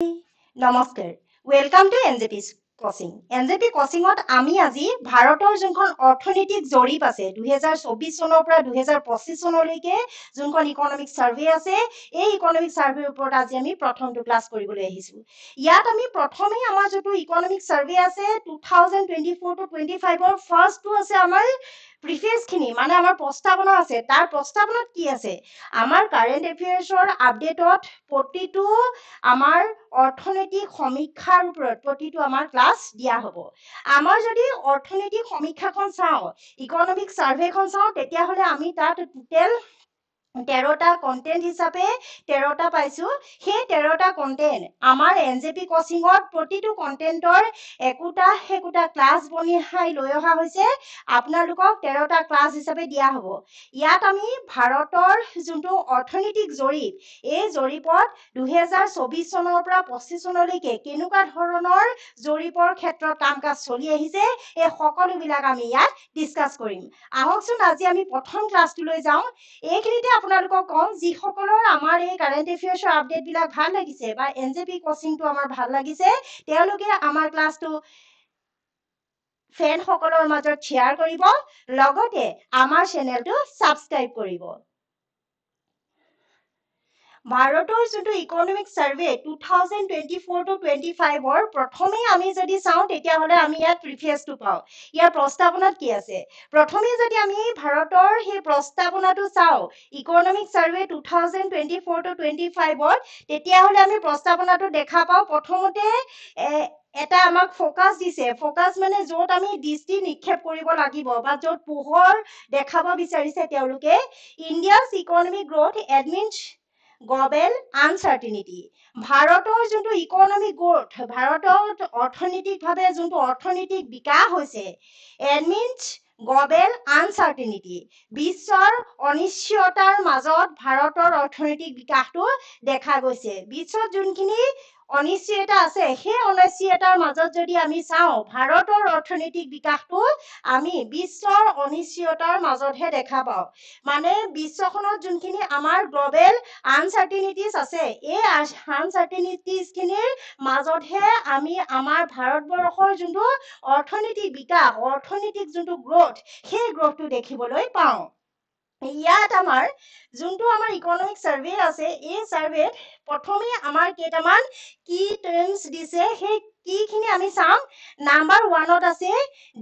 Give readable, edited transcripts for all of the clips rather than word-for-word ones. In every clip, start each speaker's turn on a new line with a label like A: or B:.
A: নমস্কাৰ welcome to NJP coaching NJP কোচিঙত আমি আজি ভাৰতৰ যোনখন অৰ্থনৈতিক জৰীপ আছে 2024 চনৰ পৰা 2025 চনলৈকে যোনখন ইকনমিক সাৰ্ভে আছে এই ইকনমিক সাৰ্ভেৰ ওপৰত আজি আমি প্ৰথমটো ক্লাছ কৰিবলৈ আহিছো ইয়াত আমি প্ৰথমে আমাৰ যোনটো ইকনমিক সাৰ্ভে আছে 2024 to 25 ৰ ফাৰ্ষ্টটো আছে আমাৰ প্ৰিফেস খিনি মানে আমাৰ প্ৰস্তাৱনা আছে তাৰ প্ৰস্তাৱনাত কি আছে আমাৰ কাৰেন্ট এফেয়াৰ্ছৰ আপডেটত প্ৰতিটো আমাৰ অৰ্থনৈতিক সমীক্ষাৰ ওপৰত প্ৰতিটো আমাৰ ক্লাছ দিয়া হ'ব আমাৰ যদি অৰ্থনৈতিক সমীক্ষাখন চাওঁ ইকনমিক সাৰ্ভেখন চাওঁ তেতিয়াহ'লে আমি তাত টোটেল 13টা কন্টেন্ট হিচাপে 13টা পাইছো সেই 13টা কন্টেন্ট আমাৰ এনজেপি কোচিঙত প্ৰতিটো কন্টেন্টৰ একোটা ক্লাছ বনাই লৈ অহা হৈছে আপোনালোকক 13টা ক্লাছ হিচাপে দিয়া হ'ব ইয়াত আমি ভাৰতৰ যোনটো অৰ্থনৈতিক জৰীপ এই জৰীপত 2024 চনৰ পৰা 25 চনলৈকে কেনেকুৱা ধৰণৰ জৰীপৰ ক্ষেত্ৰত কাম কাজ চলি আহিছে এই সকলোবিলাক আমি ইয়াত ডিসকাস কৰিম আহকচোন আজি আমি প্ৰথম ক্লাছটোলৈ যাওঁ এইখিনিতে আপোনালোকক কম যিসকলৰ আমাৰ এই কাৰেন্ট এফেয়াৰ্ছৰ আপডেট বিলাক ভাল লাগিছে বা এনজেপি কোচিংটো আমাৰ ভাল লাগিছে তেওঁলোকে আমাৰ ক্লাছটো ফ্ৰেন্ড সকলৰ মাজত শ্বেয়াৰ কৰিব লগতে আমাৰ চেনেলটো সাবস্ক্ৰাইব কৰিব ভাৰতৰ যোনটো ইকনমিক সাৰ্ভে 2024 to 25 ৰ প্ৰথমে আমি যদি চাওঁ তেতিয়াহ'লে আমি ইয়াত প্ৰিফেসটো পাওঁ ইয়াৰ প্ৰস্তাৱনাত কি আছে প্ৰথমে যদি আমি ভাৰতৰ সেই প্ৰস্তাৱনাটো চাওঁ ইকনমিক সাৰ্ভে 2024 to 25 ৰ তেতিয়াহ'লে আমি প্ৰস্তাৱনাটো দেখা পাওঁ প্ৰথমতে এটা আমাক ফোকাস দিছে ফোকাস মানে য'ত আমি দৃষ্টি নিক্ষেপ কৰিব লাগিব বা য'ত পোহৰ দেখাব বিচাৰিছে তেওঁলোকে ইণ্ডিয়াছ ইকনমিক গ্ৰোথ এডমিনছ গ্লোবেল আনসাৰ্টিনিটি ভাৰতৰ যোনটো ইকনমিক গ্ৰোথ ভাৰতত অৰ্থনৈতিকভাৱে যোনটো অৰ্থনৈতিক বিকাশ হৈছে এডমিনছ গ্লোবেল আনসাৰ্টিনিটি বিশ্বৰ অনিশ্চয়তাৰ মাজত ভাৰতৰ অৰ্থনৈতিক বিকাশটো দেখা গৈছে বিশ্বত যোনখিনি অনিশ্চয়তা আছে সেই অনিশ্চয়তাৰ মাজত যদি আমি চাওঁ ভাৰতৰ অৰ্থনৈতিক বিকাশটো আমি বিশ্বৰ অনিশ্চয়তাৰ মাজতহে দেখা পাওঁ মানে বিশ্বখনত যোনখিনি আমাৰ গ্লোবেল আনসাৰ্টিনিটিজ আছে এই আনসাৰ্টিনিটিজ খিনিৰ মাজতহে আমি আমাৰ ভাৰতবৰ্ষৰ যোনটো অৰ্থনৈতিক বিকাশ অৰ্থনৈতিক যোনটো গ্ৰোথ সেই গ্ৰোথটো দেখিবলৈ পাওঁ ইয়াত আমাৰ যোনটো আমাৰ ইকনমিক সাৰ্ভে আছে এই সাৰ্ভেত প্ৰথমে আমাৰ কেইটামান কি টাৰ্মছ দিছে সেই কি খিনি আমি চাম নাম্বাৰ 1ত আছে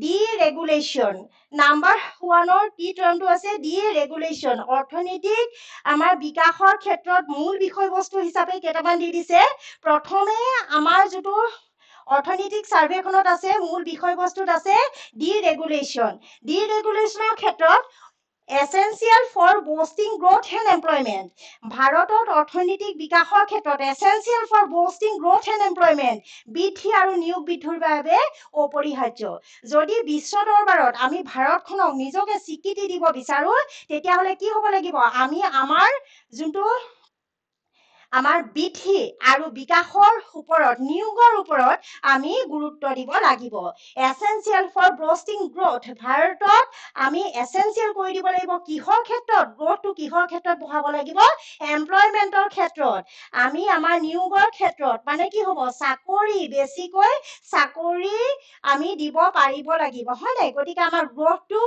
A: ডিৰেগুলেশ্যন নাম্বাৰ 1ৰ কি টাৰ্মটো আছে ডিৰেগুলেশ্যন অৰ্থনৈতিক আমাৰ বিকাশৰ ক্ষেত্ৰত মূল বিষয়বস্তু হিচাপে কেইটামান দি দিছে প্ৰথমে আমাৰ যেটো অৰ্থনৈতিক সাৰ্ভেখনত আছে মূল বিষয়বস্তুত আছে ডিৰেগুলেশ্যনৰ ক্ষেত্ৰত essential for boosting growth and employment ভাৰতত অৰ্থনৈতিক বিকাশৰ ক্ষেত্ৰত essential for boosting growth and employment বৃদ্ধি আৰু নিয়োগ বৃদ্ধিৰ বাবে অপৰিহাৰ্য যদি বিশ্ব দৰবাৰত আমি ভাৰতখনক নিজকে স্বীকৃতি দিব বিচাৰো তেতিয়াহলে কি হ'ব লাগিব আমি আমাৰ যোনটো আমাৰ বৃদ্ধি আৰু বিকাশৰ ওপৰত নিয়োগৰ ওপৰত আমি গুৰুত্ব দিব লাগিব essential for boosting growth ভাৰতত আমি essential কৰি দিব লাগিব কিহৰ ক্ষেত্ৰত গ্ৰোথটো কিহৰ ক্ষেত্ৰত বঢ়াব লাগিব এমপ্লয়মেন্টৰ ক্ষেত্ৰত আমি আমাৰ নিয়োগৰ ক্ষেত্ৰত মানে কি হ'ব চাকৰি বেছিকৈ চাকৰি আমি দিব পাৰিব লাগিব হয় নাই গতিকে আমাৰ গ্ৰোথটো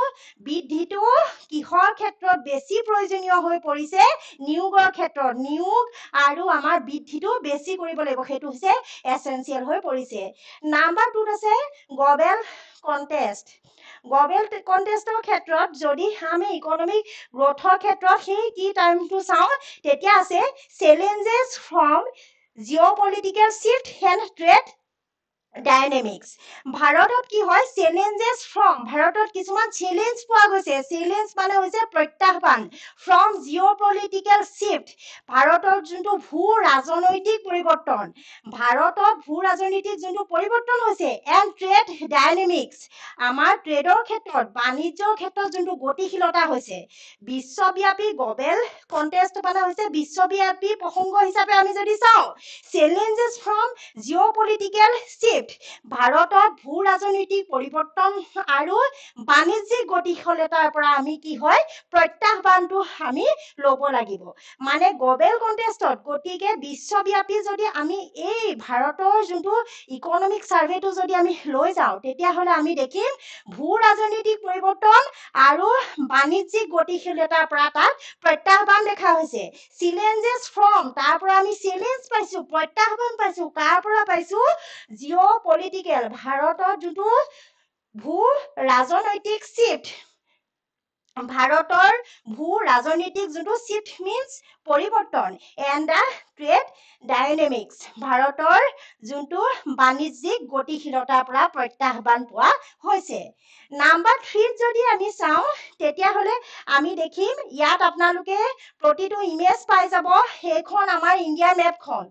A: বৃদ্ধিটো কিহৰ ক্ষেত্ৰত বেছি প্ৰয়োজনীয় হৈ পৰিছে নিয়োগৰ ক্ষেত্ৰত নিয়োগ আৰু আমাৰ বৃদ্ধিটো বেছি কৰিব লাগিব সেইটো হৈছে এসেনশিয়াল হৈ পৰিছে নাম্বাৰ 2ত আছে গ্লোবেল কন্টেষ্টৰ ক্ষেত্ৰত যদি আমি ইকনমিক গ্ৰোথৰ ক্ষেত্ৰত সেই কি টাইমটো চাওঁ তেতিয়া আছে challenges from geopolitical shift and trade dynamics ভাৰতত কি হয় চ্যালেঞ্জেস ফ্ৰম ভাৰতত কিছুমান চ্যালেঞ্জ পোৱা গৈছে চ্যালেঞ্জ মানে হৈছে প্ৰত্যাহ্বান ফ্ৰম জিঅ'পলিটিক্যাল শিফট ভাৰতৰ যোনটো ভূ ৰাজনৈতিক পৰিৱৰ্তন ভাৰতত ভূ ৰাজনৈতিক যোনটো পৰিৱৰ্তন হৈছে এণ্ড ট্ৰেড ডাইনামিক্স আমাৰ ট্ৰেডৰ ক্ষেত্ৰত বাণিজ্যৰ ক্ষেত্ৰত যোনটো গতিশীলতা হৈছে বিশ্বব্যাপী গ্লোবেল কন্টেষ্ট মানে হৈছে বিশ্বব্যাপী প্ৰসংগ হিচাপে আমি যদি চাওঁ challenges from geopolitical shift shift ভাৰতত ভূ ৰাজনৈতিক পৰিৱৰ্তন আৰু বাণিজ্যিক গতিশীলতাৰ পৰা আমি কি হয় প্ৰত্যাহ্বানটো আমি ল'ব লাগিব মানে গ্ল'বেল কণ্টেক্সটত গতিকে বিশ্বব্যাপী যদি আমি এই ভাৰতৰ যোনটো ইকনমিক চাৰ্ভেটো যদি আমি লৈ যাওঁ তেতিয়াহ'লে আমি দেখিম ভূ ৰাজনৈতিক পৰিৱৰ্তন আৰু বাণিজ্যিক গতিশীলতাৰ পৰা তাত প্ৰত্যাহ্বান দেখা হৈছে চেলেঞ্জেছ ফ্ৰম তাৰ পৰা আমি চেলেঞ্জ পাইছো প্ৰত্যাহ্বান পাইছো কাৰ পৰা পাইছো জিঅ' পলিটিকেল ভাৰতৰ যোনটো ভূ ৰাজনৈতিক শিফ্ট ভাৰতৰ ভূ ৰাজনৈতিক যোনটো শিফ্ট মিনছ পৰিৱৰ্তন এণ্ড দ্য ট্ৰেড ডাইনেমিক্স ভাৰতৰ যোনটো বাণিজ্যিক গতিশীলতাৰ পৰা প্ৰত্যাহ্বান পোৱা হৈছে নাম্বাৰ 3 যদি আমি চাওঁ তেতিয়াহ'লে আমি দেখিম ইয়াত আপোনালোকে প্ৰতিটো ইমেজ পাই যাব সেইখন আমাৰ ইণ্ডিয়াৰ মেপখন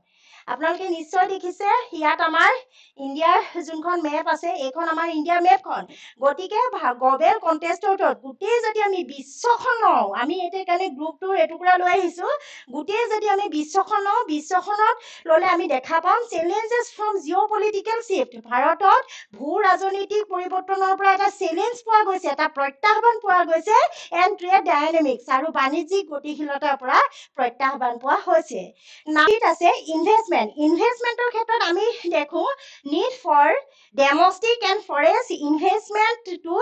A: আপোনালোকে নিশ্চয় দেখিছে ইয়াত আমাৰ ইণ্ডিয়াৰ যোনখন মেপ আছে এইখন আমাৰ ইণ্ডিয়াৰ মেপখন গতিকে গ্ল'বেল কণ্টেক্সটত গোটেই যদি আমি বিশ্বখন লওঁ আমি এতিয়া কাৰণে গ্ৰুপটোৰ এটুকুৰা লৈ আহিছোঁ গোটেই যদি আমি বিশ্বখন লওঁ বিশ্বখনত ল'লে আমি দেখা পাম challenges from Jio' political shift ভাৰতত ভূ ৰাজনৈতিক পৰিৱৰ্তনৰ পৰা এটা চেলেঞ্জ পোৱা গৈছে এটা প্ৰত্যাহ্বান পোৱা গৈছে এণ্ড ট্ৰেড ডাইনেমিক্স আৰু বাণিজ্যিক গতিশীলতাৰ পৰা প্ৰত্যাহ্বান পোৱা হৈছে নাম্বাৰ আছে ইনভেষ্টমেণ্টৰ ক্ষেত্ৰত আমি দেখো need for domestic and foreign investment to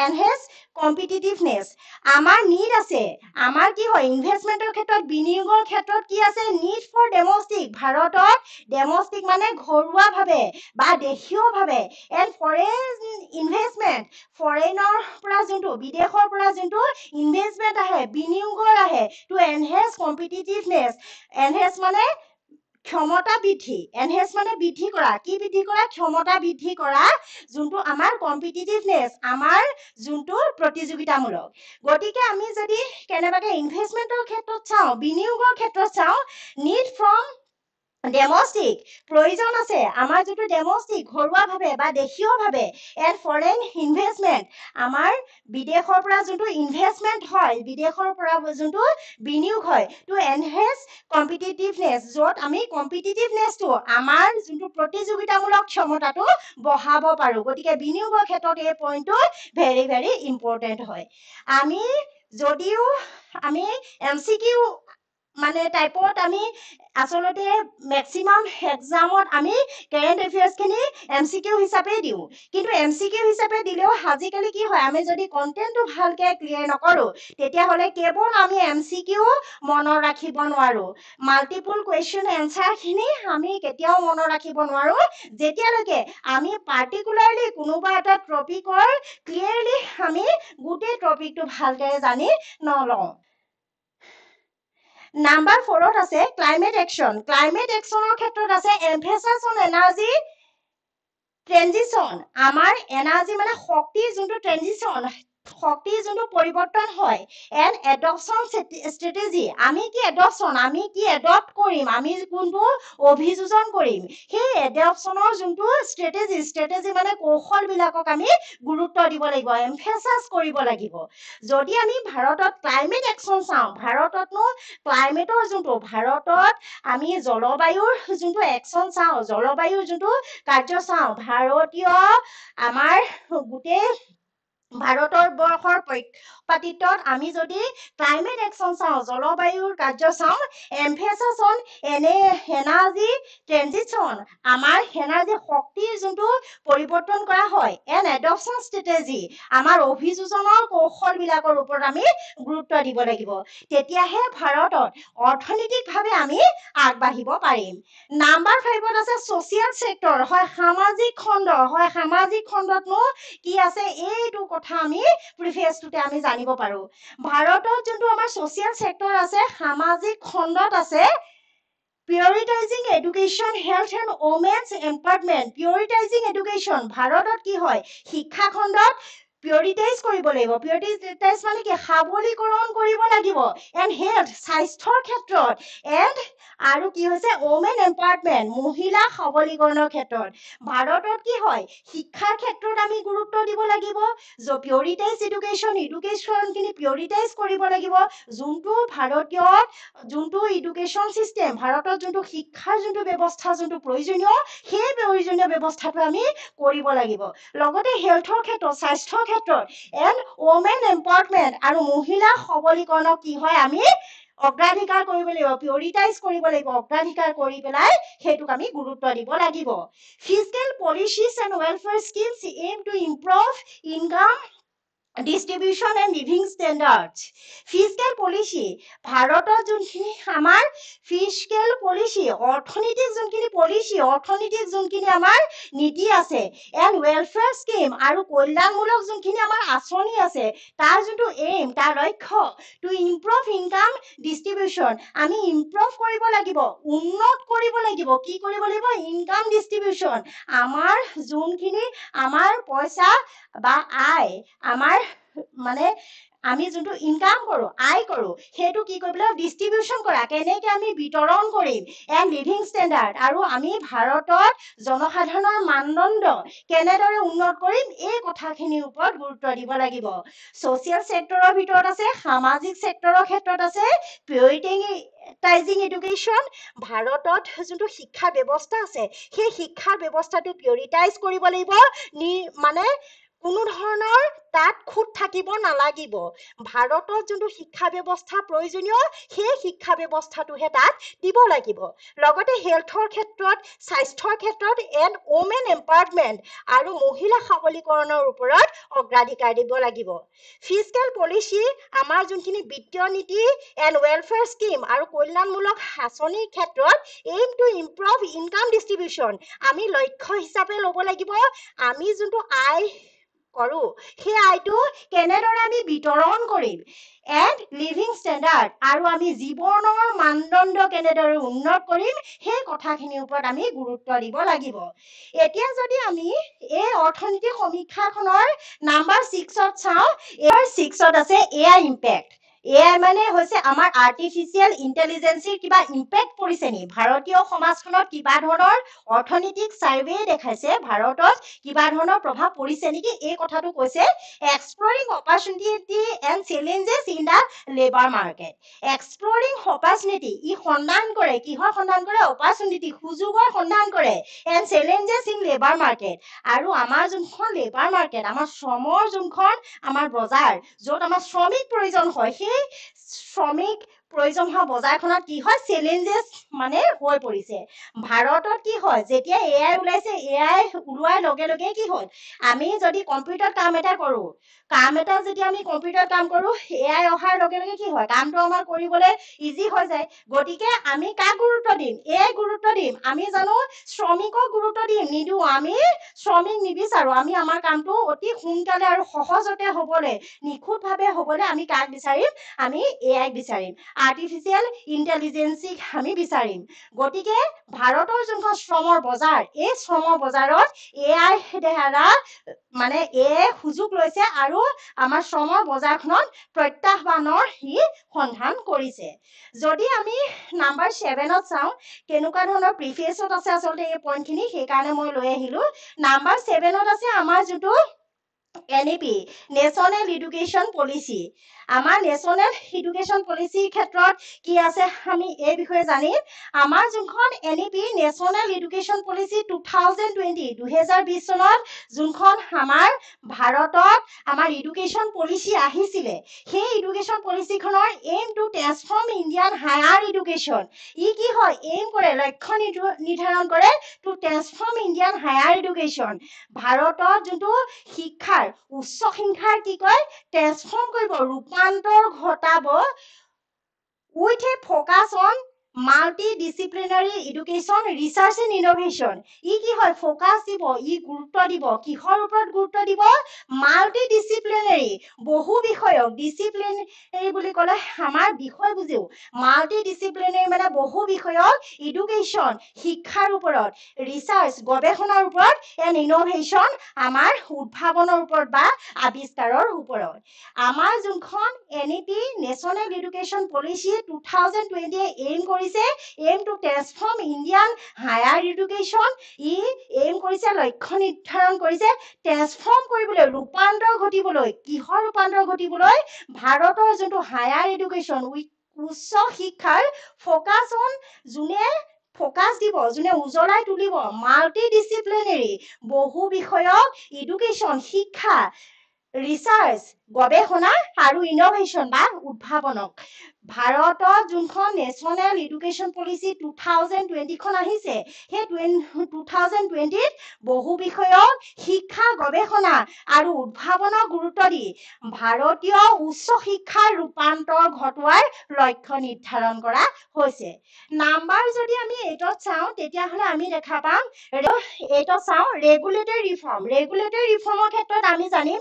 A: enhance competitiveness আমাৰ need আছে আমাৰ কি হয় ইনভেষ্টমেণ্টৰ ক্ষেত্ৰত বিনিয়োগৰ ক্ষেত্ৰত কি আছে need for domestic ভাৰতত domestic মানে ঘৰুৱাভাৱে বা দেশীয়ভাৱে and foreign investment ফৰেইনৰ পৰা যোনটো বিদেশৰ পৰা যোনটো ইনভেষ্টমেণ্ট আহে বিনিয়োগৰ আহে to enhance competitiveness enhance মানে ক্ষমতা বৃদ্ধি এনহেন্স মানে বৃদ্ধি কৰা কি বৃদ্ধি কৰা ক্ষমতা বৃদ্ধি কৰা যোনটো আমাৰ কম্পিটিটিভনেছ আমাৰ যোনটো প্ৰতিযোগিতামূলক গতিকে আমি যদি কেনেবাকে ইনভেষ্টমেণ্টৰ ক্ষেত্ৰত চাওঁ বিনিয়োগৰ ক্ষেত্ৰত চাওঁ need from ডেমষ্টিক প্ৰয়োজন আছে আমাৰ যোনটো ডেমষ্টিক ঘৰুৱাভাৱে বা দেশীয়ভাৱে এণ্ড ফৰেইন ইনভেষ্টমেণ্ট আমাৰ বিদেশৰ পৰা যোনটো ইনভেষ্টমেণ্ট হয় বিদেশৰ পৰা যোনটো বিনিয়োগ হয় টু এনহেন্স কম্পিটিটিভনেছ য'ত আমি কম্পিটিটিভনেছটো আমাৰ যোনটো প্ৰতিযোগিতামূলক ক্ষমতাটো বঢ়াব পাৰোঁ গতিকে বিনিয়োগৰ ক্ষেত্ৰত এই পইণ্টটো ভেৰি ভেৰি ইম্পৰ্টেণ্ট হয় আমি যদিও আমি MCQ মানে টাইপত আমি আচলতে মেক্সিমাম এক্সামত আমি কাৰেণ্ট এফেয়াৰ্ছখিনি MCQ হিচাপে দিওঁ কিন্তু MCQ হিচাপে দিলেও আজিকালি কি হয় আমি যদি কণ্টেণ্টটো ভালকৈ ক্লিয়াৰ নকৰোঁ তেতিয়াহ'লে কেৱল আমি MCQ মনত ৰাখিব নোৱাৰোঁ মাল্টিপুল কুৱেশ্যন এনচাৰখিনি আমি কেতিয়াও মনত ৰাখিব নোৱাৰোঁ যেতিয়ালৈকে আমি পাৰ্টিকুলাৰলি কোনোবা এটা টপিকৰ ক্লিয়াৰলি আমি গোটেই টপিকটো ভালদৰে জানি নলওঁ নাম্বাৰ 4ত আছে ক্লাইমেট একশ্যনৰ ক্ষেত্ৰত আছে এমফেচাছ অন এনাৰ্জি ট্ৰেনজিশ্যন আমাৰ এনাৰ্জি মানে শক্তিৰ যোনটো ট্ৰেনজিশ্যন শক্তিৰ যোনটো পৰিৱৰ্তন হয় এণ্ড এডপশ্যন ষ্ট্ৰেটেজি আমি কি এডপ্ট কৰিম আমি কোনটো অভিযোজন কৰিম সেই এডপশ্যনৰ যোনটো ষ্ট্ৰেটেজি মানে কৌশলবিলাকক আমি গুৰুত্ব দিব লাগিব এমফেচাছ কৰিব লাগিব যদি আমি ভাৰতত ক্লাইমেট একশ্যন চাওঁ ভাৰততনো ক্লাইমেটৰ যোনটো ভাৰতত আমি জলবায়ুৰ যোনটো একশ্যন চাওঁ জলবায়ুৰ যোনটো কাৰ্য চাওঁ ভাৰতীয় আমাৰ গোটেই ভাৰতৰ বৰ্ষৰ পক্ষপাতিত্বত আমি যদি ক্লাইমেট একশ্যন চাওঁ জলবায়ুৰ কাৰ্য চাওঁ এমফেচাছ অন এনাৰ্জি ট্ৰেনজিশ্যন আমাৰ এনাৰ্জি শক্তিৰ যোনটো পৰিৱৰ্তন কৰা হয় এণ্ড এডপশ্যন ষ্ট্ৰেটেজি আমাৰ অভিযোজনৰ কৌশলবিলাকৰ ওপৰত আমি গুৰুত্ব দিব লাগিব তেতিয়াহে ভাৰতত অৰ্থনৈতিকভাৱে আমি আগবাঢ়িব পাৰিম নাম্বাৰ 5ত আছে ছ'চিয়েল ছেক্টৰ হয় সামাজিক খণ্ডতনো কি আছে এইটো কথা আমি প্ৰিভিয়াছটোতে আমি জানিব পাৰোঁ ভাৰতত যোনটো আমাৰ ছ'চিয়েল ছেক্টৰ আছে সামাজিক খণ্ডত আছে prioritising education health and women's empowerment prioritising education ভাৰতত কি হয় শিক্ষা খণ্ডত প্ৰিয়ৰিটাইজ কৰিব লাগিব প্ৰিয়ৰিটাইজ মানে কি সাবলীকৰণ কৰিব লাগিব এণ্ড হেল্থ স্বাস্থ্যৰ ক্ষেত্ৰত এণ্ড আৰু কি হৈছে ওমেন এম্পাৱাৰমেণ্ট মহিলা সবলীকৰণৰ ক্ষেত্ৰত ভাৰতত কি হয় শিক্ষাৰ ক্ষেত্ৰত আমি গুৰুত্ব দিব লাগিব প্ৰিয়ৰিটাইজ এডুকেশ্যনখিনি প্ৰিয়ৰিটাইজ কৰিব লাগিব যোনটো ভাৰতীয় যোনটো এডুকেশ্যন চিষ্টেম ভাৰতত যোনটো শিক্ষাৰ যোনটো ব্যৱস্থা যোনটো প্ৰয়োজনীয় সেই প্ৰয়োজনীয় ব্যৱস্থাটো আমি কৰিব লাগিব লগতে হেল্থৰ ক্ষেত্ৰত স্বাস্থ্যৰ ক্ষেত্ৰত এণ্ড ওমেন এম্পাৱাৰমেণ্ট আৰু মহিলা সবলীকৰণক কি হয় আমি অগ্ৰাধিকাৰ কৰিব লাগিব প্ৰিয়ৰিটাইজ কৰিব লাগিব অগ্ৰাধিকাৰ কৰি পেলাই সেইটোক আমি গুৰুত্ব দিব লাগিব fiscal policies and welfare schemes aim to improve income distribution and living standards fiscal policy ভাৰতৰ যোনখিনি আমাৰ ফিস্কেল পলিচি অৰ্থনৈতিক যোনখিনি পলিচি অৰ্থনৈতিক যোনখিনি আমাৰ নীতি আছে এণ্ড ৱেলফেয়াৰ স্কিম আৰু কল্যাণমূলক যোনখিনি আমাৰ আঁচনি আছে তাৰ যোনটো এইম তাৰ লক্ষ্য টু ইম্প্ৰুভ ইনকাম ডিষ্ট্ৰিবিউশ্যন আমি ইম্প্ৰুভ কৰিব লাগিব উন্নত কৰিব লাগিব কি কৰিব লাগিব ইনকাম ডিষ্ট্ৰিবিউশ্যন আমাৰ যোনখিনি আমাৰ পইচা বা আয় আমাৰ মানে আমি যোনটো ইনকাম কৰো আয় কৰো সেইটো কি কৰিব লাগিব ডিষ্ট্ৰিবিউশ্যন কৰা কেনেকৈ আমি বিতৰণ কৰিম এণ্ড লিভিং ষ্টেণ্ডাৰ্ড আৰু আমি ভাৰতত জনসাধাৰণৰ মানদণ্ড কেনেদৰে উন্নত কৰিম এই কথাখিনিৰ ওপৰত গুৰুত্ব দিব লাগিব ছ'চিয়েল ছেক্টৰৰ ভিতৰত আছে সামাজিক ছেক্টৰৰ ক্ষেত্ৰত আছে প্ৰিয়ৰিটাইজিং এডুকেশ্যন ভাৰতত যোনটো শিক্ষা ব্যৱস্থা আছে সেই শিক্ষা ব্যৱস্থাটো প্ৰিয়ৰিটাইজ কৰিব লাগিব মানে কোনো ধৰণৰ তাত খুঁত থাকিব নালাগিব ভাৰতত যোনটো শিক্ষা ব্যৱস্থা প্ৰয়োজনীয় সেই শিক্ষা ব্যৱস্থাটোহে তাত দিব লাগিব লগতে হেল্থৰ ক্ষেত্ৰত স্বাস্থ্যৰ ক্ষেত্ৰত এণ্ড ওমেন এম্পাৱাৰমেণ্ট আৰু মহিলা সবলীকৰণৰ ওপৰত অগ্ৰাধিকাৰ দিব লাগিব ফিস্কেল পলিচি আমাৰ যোনখিনি বিত্তীয় নীতি এণ্ড ৱেলফেয়াৰ স্কিম আৰু কল্যাণমূলক আঁচনিৰ ক্ষেত্ৰত aim to improve income distribution আমি লক্ষ্য হিচাপে ল'ব লাগিব আমি যোনটো আয় কৰো সেই আয়টো কেনেদৰে আমি বিতৰণ কৰিম এণ্ড লিভিং ষ্টেণ্ডাৰ্ড আৰু আমি জীৱনৰ মানদণ্ড কেনেদৰে উন্নত কৰিম সেই কথাখিনিৰ ওপৰত আমি গুৰুত্ব দিব লাগিব এতিয়া যদি আমি এই অৰ্থনৈতিক সমীক্ষাখনৰ নাম্বাৰ 6ত চাওঁ এয়াৰ 6ত আছে এআই ইম্পেক্ট এআই মানে হৈছে আমাৰ আৰ্টিফিচিয়েল ইণ্টেলিজেন্সিৰ কিবা ইম্পেক্ট পৰিছে নি ভাৰতীয় সমাজখনত কিবা ধৰণৰ অৰ্থনৈতিক ছাৰ্ভে দেখাইছে ভাৰতত কিবা ধৰণৰ প্ৰভাৱ পৰিছে নেকি এই কথাটো কৈছে exploring opportunity and challenges in the labour market exploring opportunity ই সন্ধান কৰে কিহৰ সন্ধান কৰে অপৰচুনিটি সুযোগৰ সন্ধান কৰে and challenges in labour market আৰু আমাৰ যোনখন লেবাৰ মাৰ্কেট আমাৰ শ্ৰমৰ যোনখন আমাৰ বজাৰ য'ত আমাৰ শ্ৰমিক প্ৰয়োজন হয় সেই শ্ৰমিক প্ৰয়োজন হোৱা বজাৰখনত কি হয় চেলেঞ্জেছ মানে হৈ পৰিছে ভাৰতত কি হয় যেতিয়া এআই ওলাইছে এআই ওলোৱাৰ লগে লগে কি হ'ল আমি যদি কম্পিউটাৰত কাম এটা কৰো কাম এটা যেতিয়া আমি কম্পিউটাৰত কাম কৰো এআই অহাৰ লগে লগে কি হয় কামটো আমাৰ কৰিবলৈ ইজি হৈ যায় গতিকে আমি কাক গুৰুত্ব দিম এআই গুৰুত্ব দিম আমি জানো শ্ৰমিকক গুৰুত্ব দিম নিদিওঁ আমি শ্ৰমিক নিবিচাৰো আমি আমাৰ কামটো অতি সোনকালে আৰু সহজতে হ'বলৈ নিখুঁতভাৱে হ'বলৈ আমি কাক বিচাৰিম আমি এআইক বিচাৰিম আৰ্টিফিচিয়েল ইণ্টেলিজেন্সিক আমি বিচাৰিম গতিকে ভাৰতৰ যোনখন শ্ৰমৰ বজাৰ এই শ্ৰমৰ বজাৰত এআই দ্বাৰা মানে এআই সুযোগ লৈছে আৰু আমাৰ শ্ৰমৰ বজাৰখনত প্ৰত্যাহ্বানৰ ই সন্ধান কৰিছে যদি আমি নাম্বাৰ 7ত চাওঁ কেনেকুৱা ধৰণৰ প্ৰিফেচত আছে আচলতে এই পইণ্টখিনি সেইকাৰণে মই লৈ আহিলো নাম্বাৰ 7ত আছে আমাৰ যোনটো NEP নেশ্যনেল এডুকেশ্যন পলিচি আমাৰ নেশ্যনেল এডুকেশ্যন পলিচিৰ ক্ষেত্ৰত কি আছে আমি এই বিষয়ে জানিম আমাৰ যোনখন NEP নেশ্যনেল এডুকেশ্যন পলিচি 2020 চনত যোনখন আমাৰ ভাৰতত আমাৰ এডুকেশ্যন পলিচি আহিছিলে সেই এডুকেশ্যন পলিচিখনৰ aim to transform Indian higher education ই কি হয় এইম কৰে লক্ষ্য নিৰ্ধাৰণ কৰে to transform Indian higher education ভাৰতত যোনটো শিক্ষাৰ উচ্চ শিক্ষাৰ কি কয় ট্ৰেন্সফৰ্ম কৰিব ৰূপান্তৰ ঘটাব with a focus on multidisciplinary education research and innovation ই কি হয় ফ'কাছ দিব ই গুৰুত্ব দিব কিহৰ ওপৰত গুৰুত্ব দিব মাল্টিডিসিপ্লিনাৰী বহু বিষয়ক ডিসিপ্লিনাৰী বুলি ক'লে আমাৰ বিষয় বুজিও মাল্টিডিসিপ্লিনাৰী মানে বহু বিষয়ক এডুকেশ্যন শিক্ষাৰ ওপৰত ৰিচাৰ্চ গৱেষণাৰ ওপৰত এণ্ড ইন'ভেশ্যন আমাৰ উদ্ভাৱনৰ ওপৰত বা আৱিষ্কাৰৰ ওপৰত আমাৰ যোনখন NEP national education policy 2020 aim কৰিছে aim to transform Indian higher education ই এইম কৰিছে লক্ষ্য নিৰ্ধাৰণ কৰিছে ট্ৰেন্সফৰ্ম কৰিবলৈ ৰূপান্তৰ ঘটিবলৈ কিহৰ ৰূপান্তৰ ঘটিবলৈ ভাৰতৰ যোনটো হায়াৰ এডুকেশ্যন উচ্চ শিক্ষাৰ ফ'কাছ অন যোনে ফ'কাছ দিব যোনে উজ্বলাই তুলিব মাল্টিডিসিপ্লিনাৰী বহু বিষয়ক এডুকেশ্যন শিক্ষা ৰিচাৰ্চ গৱেষণা আৰু ইন'ভেশ্যন বা উদ্ভাৱনক ভাৰতত যোনখন নেশ্যনেল এডুকেশ্যন পলিচি 2020 খন আহিছে সেই 2020ত বহু বিষয়ক শিক্ষা গৱেষণা আৰু উদ্ভাৱনক গুৰুত্ব দি ভাৰতীয় উচ্চ শিক্ষাৰ ৰূপান্তৰ ঘটোৱাৰ লক্ষ্য নিৰ্ধাৰণ কৰা হৈছে নাম্বাৰ যদি আমি 8ত চাওঁ তেতিয়াহ'লে আমি দেখা পাম 8ত চাওঁ ৰেগুলেটৰী ৰিফৰ্মৰ ক্ষেত্ৰত আমি জানিম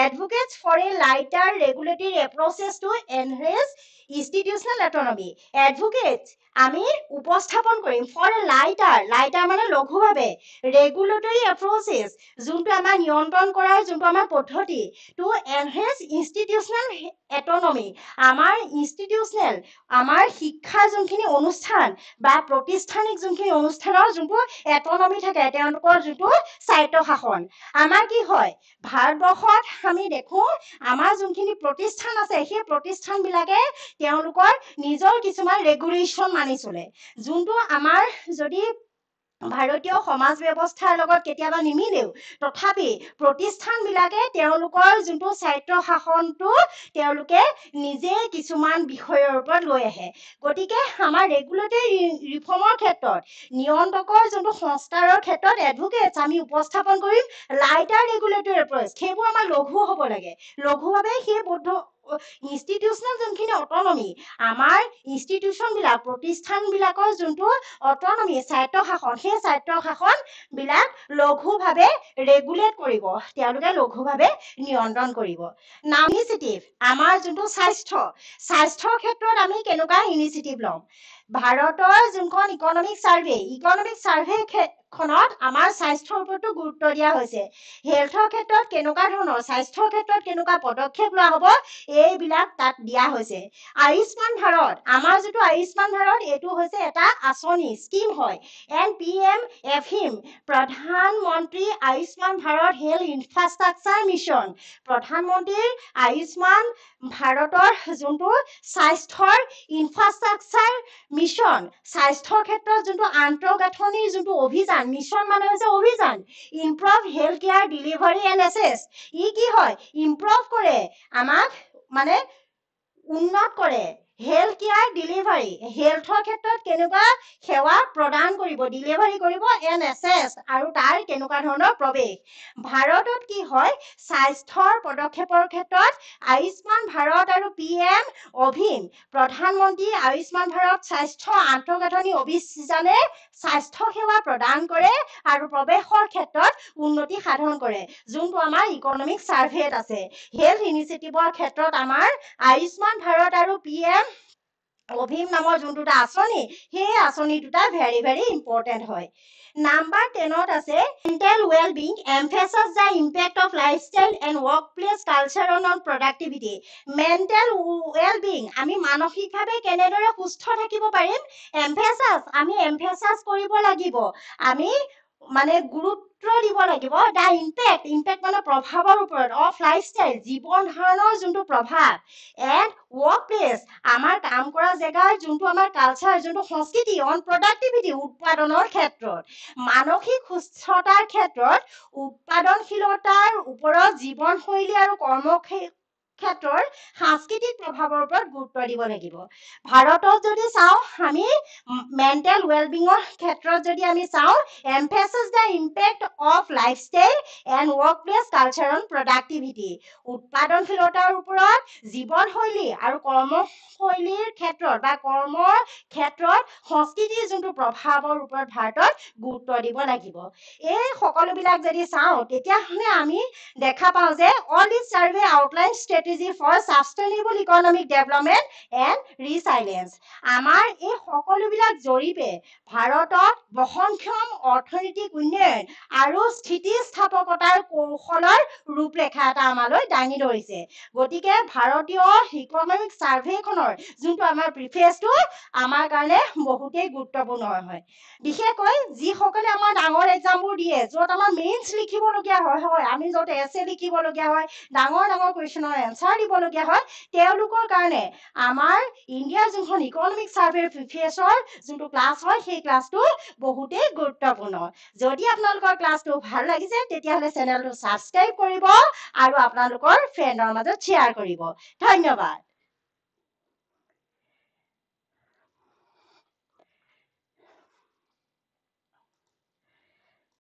A: advocates for a lighter regulatory approaches to enhance institutional autonomy advocates আমি উপস্থাপন কৰিম for a lighter মানে লঘুভাৱে regulatory approaches যোনটো আমাৰ নিয়ন্ত্ৰণ কৰাৰ যোনটো আমাৰ পদ্ধতি to enhance institutional autonomy আমাৰ institutional আমাৰ শিক্ষাৰ যোনখিনি অনুষ্ঠান বা প্ৰতিষ্ঠানিক যোনখিনি অনুষ্ঠানৰ যোনটো autonomy থাকে তেওঁলোকৰ যোনটো স্বায়ত্তশাসন আমাৰ কি হয় ভাৰতবৰ্ষত আমি দেখো আমাৰ যোনখিনি প্ৰতিষ্ঠান আছে সেই প্ৰতিষ্ঠানবিলাকে তেওঁলোকৰ নিজৰ কিছুমান ৰেগুলেশ্যন মানি চলে যোনটো আমাৰ যদি ভাৰতীয় সমাজ ব্যৱস্থাৰ লগত কেতিয়াবা নিমিলেও তথাপি প্ৰতিষ্ঠানবিলাকে তেওঁলোকৰ যোনটো স্বায়ত্তশাসনটো তেওঁলোকে নিজে কিছুমান বিষয়ৰ ওপৰত লৈ আহে গতিকে আমাৰ ৰেগুলেটৰী ৰিফৰ্মৰ ক্ষেত্ৰত নিয়ন্ত্ৰকৰ যোনটো সংস্কাৰৰ ক্ষেত্ৰত এডভোকেটছ আমি উপস্থাপন কৰিম লাইটাৰ ৰেগুলেটৰী এপ্ৰ'চ সেইবোৰ আমাৰ লঘু হ'ব লাগে লঘুভাৱে সেই বদ্ধ ইনষ্টিটিউচনেল যোনখিনি অটনমি আমাৰ ইনষ্টিটিউচনবিলাক প্ৰতিষ্ঠানবিলাকৰ যোনটো অটনমি স্বায়ত্তশাসন সেই স্বায়ত্তশাসনবিলাক লঘুভাৱে ৰেগুলেট কৰিব তেওঁলোকে লঘুভাৱে নিয়ন্ত্ৰণ কৰিব ইনিচিয়েটিভ আমাৰ যোনটো স্বাস্থ্যৰ ক্ষেত্ৰত আমি কেনেকুৱা ইনিচিয়েটিভ ল'ম ভাৰতৰ যোনখন ইকনমিক চাৰ্ভে খনত আমাৰ স্বাস্থ্যৰ ওপৰতো গুৰুত্ব দিয়া হৈছে হেল্থৰ ক্ষেত্ৰত কেনেকুৱা ধৰণৰ স্বাস্থ্যৰ ক্ষেত্ৰত কেনেকুৱা পদক্ষেপ লোৱা হ'ব এইবিলাক তাত দিয়া হৈছে আয়ুষ্মান ভাৰত আমাৰ যিটো আয়ুষ্মান ভাৰত এইটো হৈছে এটা আঁচনি স্কিম হয় NPM প্ৰধানমন্ত্ৰী Ayushman Bharat health infrastructure mission প্ৰধানমন্ত্ৰীৰ আয়ুষ্মান ভাৰতৰ যোনটো স্বাস্থ্যৰ ইনফ্ৰাষ্ট্ৰাকচাৰ মিছন স্বাস্থ্যৰ ক্ষেত্ৰত যোনটো আন্তঃগাঁথনিৰ যোনটো অভিযান মিছন মানে হৈছে অভিযান improve health care delivery and access ই কি হয় ইম্প্ৰুভ কৰে আমাক মানে উন্নত কৰে হেল্থ কেয়াৰ ডেলিভাৰী হেল্থৰ ক্ষেত্ৰত কেনেকুৱা সেৱা প্ৰদান কৰিব ডেলিভাৰী কৰিব এণ্ড এক্সেছ আৰু তাৰ কেনেকুৱা ধৰণৰ প্ৰৱেশ ভাৰতত কি হয় স্বাস্থ্যৰ পদক্ষেপৰ ক্ষেত্ৰত আয়ুষ্মান ভাৰত আৰু PM অভিম প্ৰধানমন্ত্ৰী আয়ুষ্মান ভাৰত স্বাস্থ্য আন্তঃগাঁথনি অভিযানে স্বাস্থ্য সেৱা প্ৰদান কৰে আৰু প্ৰৱেশৰ ক্ষেত্ৰত উন্নতি সাধন কৰে যোনটো আমাৰ ইকনমিক চাৰ্ভেত আছে হেল্থ ইনিচিয়েটিভৰ ক্ষেত্ৰত আমাৰ আয়ুষ্মান ভাৰত আৰু PM অভিম নামৰ যোনটো আঁচনি সেই আঁচনি দুটা ভেৰি ভেৰি ইম্পৰ্টেণ্ট হয় নাম্বাৰ 10ত আছে mental wellbeing emphasise the impact of lifestyle and workplace culture on productivity mental wellbeing আমি মানসিকভাৱে কেনেদৰে সুস্থ থাকিব পাৰিম আমি এমফেচাইজ কৰিব লাগিব আমি মানে গুৰুত্ব দিব লাগিব দা ইম্পেক্ট মানে প্ৰভাৱৰ ওপৰত অফ লাইফষ্টাইল জীৱন ধাৰণৰ যোনটো প্ৰভাৱ এণ্ড ৱৰ্কপ্লেচ আমাৰ কাম কৰা জেগাৰ যোনটো আমাৰ কালচাৰ যোনটো সংস্কৃতি অন প্ৰডাক্টিভিটি উৎপাদনৰ ক্ষেত্ৰত মানসিক সুস্থতাৰ ক্ষেত্ৰত উৎপাদনশীলতাৰ ওপৰত জীৱনশৈলী আৰু ক্ষেত্ৰৰ সাংস্কৃতিক প্ৰভাৱৰ ওপৰত গুৰুত্ব দিব লাগিব। ভাৰতত যদি চাওঁ আমি মেণ্টেল ৱেলবিঙৰ ক্ষেত্ৰত যদি আমি চাওঁ, emphasis the impact of lifestyle and workplace culture on productivity, উৎপাদনশীলতাৰ ওপৰত, জীৱনশৈলী আৰু কৰ্মশৈলীৰ ক্ষেত্ৰত বা কৰ্মৰ ক্ষেত্ৰত সংস্কৃতিৰ যোনটো প্ৰভাৱৰ ওপৰত ভাৰতত গুৰুত্ব দিব লাগিব। এই সকলোবিলাক যদি চাওঁ তেতিয়াহ'লে আমি দেখা পাওঁ যে all this survey outline strategy for sustainable economic development and resilience. আমাৰ এই সকলোবিলাক জৰীপে ভাৰতত বহনক্ষম অৰ্থনৈতিক উন্নয়ন আৰু স্থিতিস্থাপকতাৰ কৌশলৰ ৰূপৰেখা এটা আমালৈ দাঙি ধৰিছে। গতিকে ভাৰতীয় ইকনমিক ছাৰ্ভেখনৰ যোনটো আমাৰ প্ৰিফেচটো আমাৰ কাৰণে বহুতেই গুৰুত্বপূৰ্ণ হয়। বিশেষকৈ যিসকলে আমাৰ ডাঙৰ এক্সামবোৰ দিয়ে, য'ত আমাৰ মেইনছ লিখিবলগীয়া হয়, আমি য'ত এছে লিখিবলগীয়া হয়, ডাঙৰ ডাঙৰ কুৱেশ্যনৰ এনচাৰ দিবলগীয়া হয়, তেওঁলোকৰ কাৰণে আমাৰ ইণ্ডিয়াৰ যোনখন ইকনমিক ছাৰ্ভেৰ প্ৰিফেচৰ যোনটো ক্লাছ হয়, সেই ক্লাছটো বহুতেই গুৰুত্বপূৰ্ণ। যদি আপোনালোকৰ ক্লাছটো ভাল লাগিছে তেতিয়াহ'লে চেনেলটো ছাবস্ক্ৰাইব কৰিব আৰু আপোনালোকৰ ফ্ৰেণ্ডৰ মাজত শ্বেয়াৰ কৰিব। ধন্যবাদ।